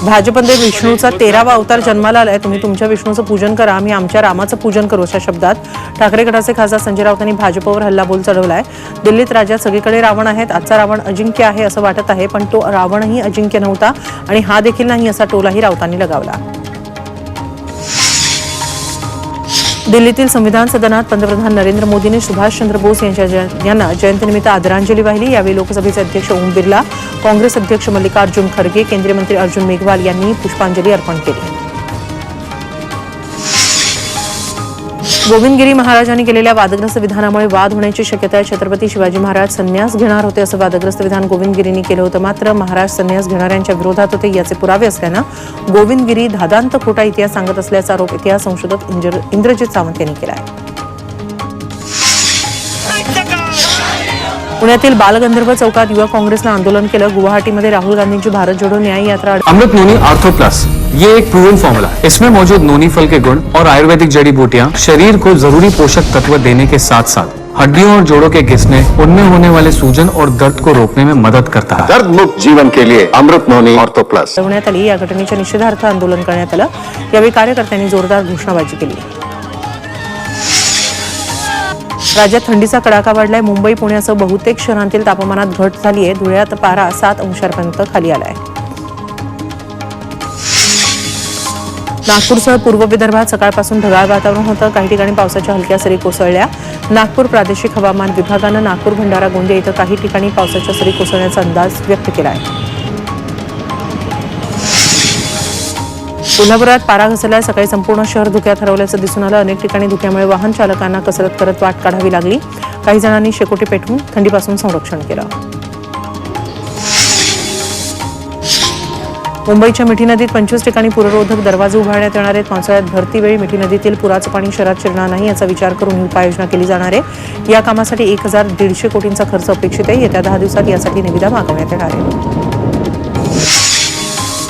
भाजपमध्ये विष्णूचा 13वा अवतार जन्माला आलाय. तुम्ही तुमच्या विष्णूचं पूजन करा, आम्ही आमच्या रामाचं पूजन करू, अशा शब्दात ठाकरे गटाचे खासदार संजय राऊतांनी भाजपवर हल्लाबोल चढवलाय. दिल्लीत राज्यात सगळीकडे रावण आहेत. आजचा रावण अजिंक्य आहे असं वाटत आहे, पण तो रावणही अजिंक्य नव्हता आणि हा देखील नाही, असा टोलाही राऊतांनी लगावला. दिल्लीतील संविधान सदनात पंतप्रधान नरेंद्र मोदींनी सुभाषचंद्र बोस यांना जयंतीनिमित्त आदरांजली वाहिली. यावेळी लोकसभेचे अध्यक्ष ओम बिर्ला, काँग्रेस अध्यक्ष मल्लिकार्जुन खरगे, केंद्रीय मंत्री अर्जुन मेघवाल यांनी पुष्पांजली अर्पण केली. गोविंदगिरी महाराजांनी केलेल्या वादग्रस्त विधानामुळे वाद होण्याची शक्यता आहे. छत्रपती शिवाजी महाराज संन्यास घेणार होते असं वादग्रस्त विधान गोविंदगिरींनी केलं होतं. मात्र महाराज संन्यास घेणाऱ्यांच्या विरोधात होते याचे पुरावे असल्यानं गोविंदगिरी धादांत खोटा इतिहास सांगत असल्याचा आरोप इतिहास संशोधक इंद्रजित सावंत यांनी केला आहे. पुण्यातील बालगंधर्व चौकात युवा काँग्रेसनं आंदोलन केलं. गुवाहाटीमध्ये राहुल गांधींची भारत जोडो न्याय यात्रा. अमृत नोनी आर्थो प्लस, ये एक प्रूवन फॉर्मूला है. इसमें मौजूद नोनी फल के गुण और आयुर्वेदिक जड़ी बूटियां शरीर को जरूरी पोषक तत्व देने के साथ साथ हड्डियों और जोड़ों के घिसने, उनमें होने वाले सूजन और दर्द को रोकने में मदद करता है. दर्द मुक्त जीवन के लिए अमृत नोनी आर्थो प्लस. या घटनेच्या निषेधार्थ आंदोलन करण्यात आलं. यावेळी कार्यकर्त्यांनी जोरदार घोषणाबाजी केली. राज्यात थंडीचा कडाका वाढलाय. मुंबई पुण्यासह बहुतेक शहरांतील तापमानात घट झाली आहे. धुळ्यात पारा 7 अंशांपर्यंत खाली आलाय. नागपूरसह पूर्व विदर्भात सकाळपासून ढगाळ वातावरण होतं. काही ठिकाणी पावसाच्या हलक्या सरी कोसळल्या. नागपूर प्रादेशिक हवामान विभागानं नागपूर, भंडारा, गोंदिया इथं काही ठिकाणी पावसाच्या सरी कोसळण्याचा अंदाज व्यक्त केला आहे. कोल्हापुरात पारा घसरला. सकाळी संपूर्ण शहर धुक्यात हरवल्याचं दिसून आलं. अनेक ठिकाणी धुक्यामुळे वाहन चालकांना कसरत करत वाट काढावी लागली. काही जणांनी शेकोटी पेटवून थंडीपासून संरक्षण केलं. मुंबईच्या मिठी नदीत 25 ठिकाणी पूररोधक दरवाजे उभारण्यात येणार आहेत. पावसाळ्यात भरतीवेळी मिठी नदीतील पुराचं पाणी शहरात शिरणार नाही याचा विचार करून ही उपाययोजना केली जाणार आहे. या कामासाठी 1150 कोटींचा खर्च अपेक्षित आहे. येत्या 10 दिवसात यासाठी निविदा मागवण्यात येणार आहे.